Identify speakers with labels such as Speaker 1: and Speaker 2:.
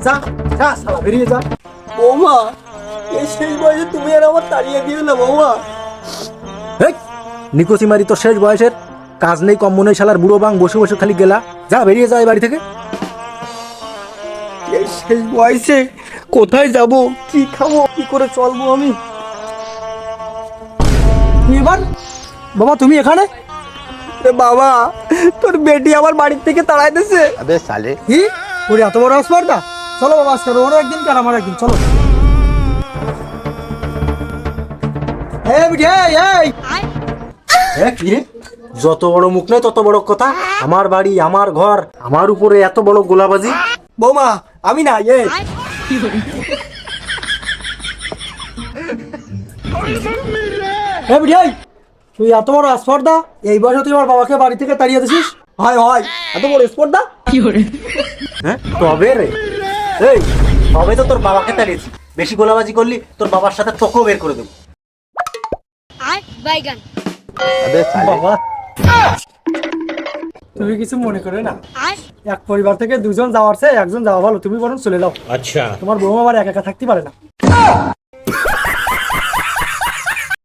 Speaker 1: যা যা শালা বেরিয়ে যা।
Speaker 2: বৌমা এই শেষ বয়সে তুমি আর আমার তাড়িয়ে দিও না বৌমা।
Speaker 1: হেই, নিকোচি মারি তোর শেষ বয়সের কাজ নেই, কম মনে শালার বুড়ো বাং বসে বসে খালি গেলা। যা বেরিয়ে যা এই বাড়ি থেকে।
Speaker 2: এই শেষ বয়সে কোথায় যাব, কি খাবো, কি করে চলবো আমি?
Speaker 1: এবার বাবা তুমি এখানে?
Speaker 2: এ বাবা, তোর বেটি আমার বাড়ির থেকে তাড়াই দিছে।
Speaker 3: अबे साले
Speaker 1: কি ওর এত বড় আসপারটা? চলো বাবা আজকে ওর একদিন কার আমার একদিন, চলো। এই বিটি, এই কি রে, যত বড় মুখ নয় তত বড় কথা। আমার বাড়ি, আমার ঘর, আমার উপরে এত বড় গোলাবাজি।
Speaker 2: বৌমা আমি না এই
Speaker 1: এই বিটি, তুই এত বড় আসপারদা, এই বয়সে তুই আমার বাবাকে বাড়ি থেকে তাড়িয়ে দিছিস?
Speaker 2: হয় হয়, এত বড় স্পর্ধা।
Speaker 1: হ্যাঁ তবে রে, এই তবে তো তোর বাবাকে তাড়িয়েছি। বেশি গোলাবাজি করলি তোর বাবার সাথে তোকেও বের করে দেবো।
Speaker 4: বাইগান
Speaker 3: अबे साले
Speaker 1: বাবা তুমি কিছু মনে করে না, এক পরিবার থেকে দুজন যাওয়ার চেয়ে একজন যাওয়া ভালো। তুমি বরং চলে যাও,
Speaker 5: अच्छा
Speaker 1: তোমার বৌমা আবার একা একা থাকতে পারে না।